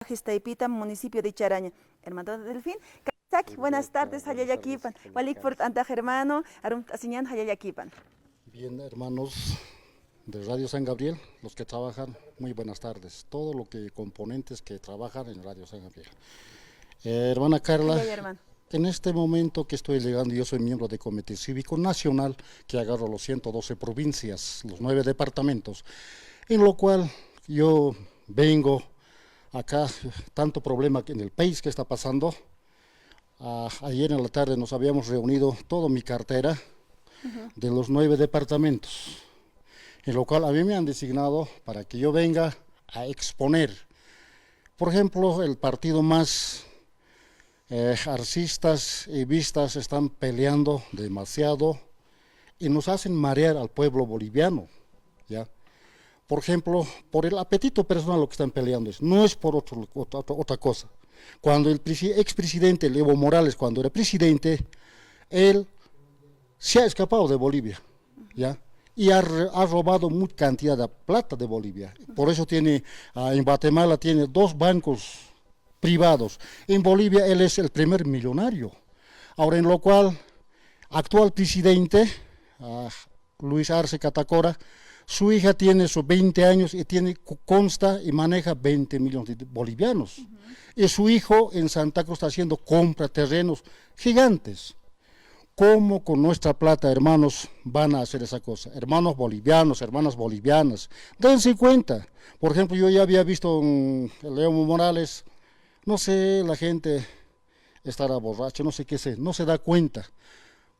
Ixtaypita, municipio de Charaña. Hermano Delfín, Kazak, buenas tardes, Hayayakipan. Walikport Antaj hermano, Arum Asiñan Hayayakipan. Bien, hermanos de Radio San Gabriel, los que trabajan, muy buenas tardes. Todo lo que componentes que trabajan en Radio San Gabriel. Hermana Carla, Hermano. en este momento que estoy llegando, yo soy miembro del Comité Cívico Nacional que agarro los 112 provincias, los 9 departamentos, en lo cual yo vengo acá, tanto problema en el país que está pasando. Ayer en la tarde nos habíamos reunido toda mi cartera de los 9 departamentos, en lo cual a mí me han designado para que yo venga a exponer. Por ejemplo, el partido más arcistas y vistas están peleando demasiado y nos hacen marear al pueblo boliviano, ¿ya? Por ejemplo, por el apetito personal lo que están peleando no es por otra cosa. Cuando el expresidente Evo Morales, cuando era presidente, él se ha escapado de Bolivia, ¿ya? Y ha robado mucha cantidad de plata de Bolivia. Por eso tiene, en Guatemala tiene 2 bancos privados. En Bolivia él es el primer millonario. Ahora, en lo cual, actual presidente, Luis Arce Catacora, su hija tiene sus 20 años y consta y maneja 20 millones de bolivianos. Y su hijo en Santa Cruz está haciendo compra terrenos gigantes. ¿Cómo con nuestra plata, hermanos, van a hacer esa cosa? Hermanos bolivianos, hermanas bolivianas, dense cuenta. Por ejemplo, yo ya había visto en Evo Morales, no sé, la gente estará borracha, no sé qué sé, no se da cuenta.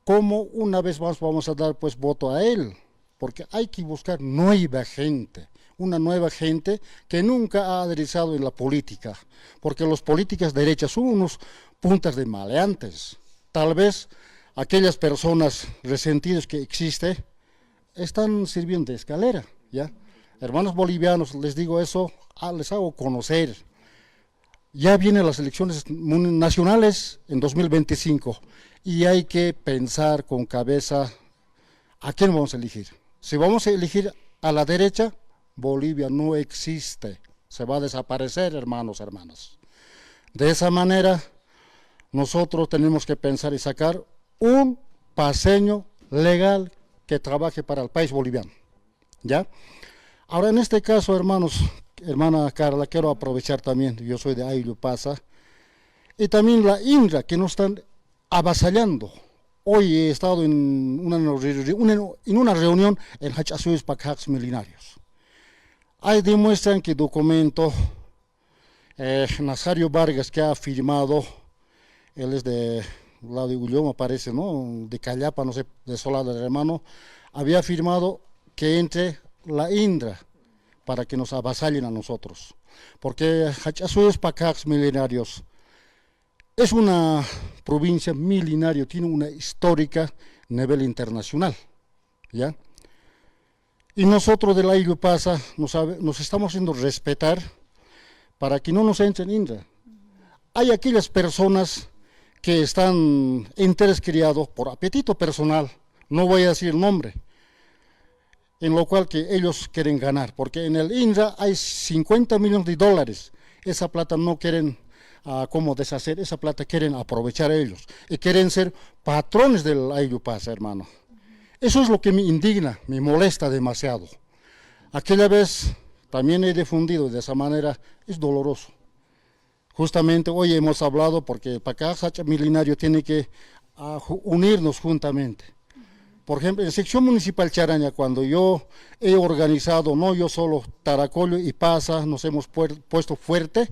¿Cómo una vez más vamos a dar pues voto a él? Porque hay que buscar nueva gente, una nueva gente que nunca ha aderezado en la política, porque los políticos de derecha son unos puntas de maleantes. Tal vez aquellas personas resentidas que existen están sirviendo de escalera, ¿ya? Hermanos bolivianos, les digo eso, les hago conocer. Ya vienen las elecciones nacionales en 2025 y hay que pensar con cabeza a quién vamos a elegir. Si vamos a elegir a la derecha, Bolivia no existe, se va a desaparecer, hermanos, hermanas. De esa manera, nosotros tenemos que pensar y sacar un paseño legal que trabaje para el país boliviano, ¿ya? Ahora, en este caso, hermanos, hermana Carla, quiero aprovechar también, yo soy de Ayllupasa, y también la INRA, que nos están avasallando. Hoy he estado en una reunión en Hachasuis Pacax Milenarios. Ahí demuestran que documento Nazario Vargas, que ha firmado, él es de lado de Ulloma, parece, ¿no? De Callapa, no sé, de Solada del hermano, había firmado que entre la INRA para que nos avasallen a nosotros. Porque Hachasuis Pacax Milenarios es una provincia milenaria, tiene una histórica a nivel internacional, ¿ya? Y nosotros de la Ayllupasa nos estamos haciendo respetar para que no nos entren INRA. Hay aquellas personas que están interés criados por apetito personal, no voy a decir el nombre, en lo cual que ellos quieren ganar, porque en el INRA hay 50 millones de dólares, esa plata no quieren cómo deshacer, esa plata quieren aprovechar ellos y quieren ser patrones del Ayllupasa, hermano. Eso es lo que me indigna, me molesta demasiado. Aquella vez también he difundido de esa manera, es doloroso. Justamente hoy hemos hablado porque el Pacax Milenario tiene que unirnos juntamente. Por ejemplo, en sección municipal Charaña, cuando yo he organizado, no yo solo, Taracollo y Pasa, nos hemos puesto fuerte,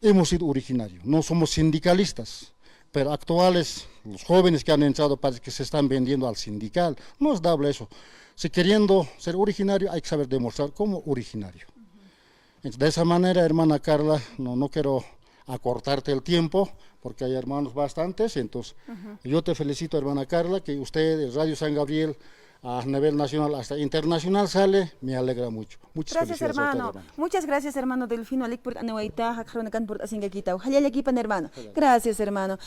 hemos sido originarios, no somos sindicalistas, pero actuales, los jóvenes que han entrado parece que se están vendiendo al sindical, no es dable eso. Si queriendo ser originario hay que saber demostrar como originario. Entonces, de esa manera, hermana Carla, no quiero acortarte el tiempo, porque hay hermanos bastantes, entonces yo te felicito, hermana Carla, que usted, el Radio San Gabriel, a nivel nacional hasta internacional sale, me alegra mucho. Muchas Gracias, felicidades a usted, hermano. hermano. Muchas gracias, hermano Delfino. Alik por anawaita, hakronakan por asingaquita. Hermano. Gracias, hermano.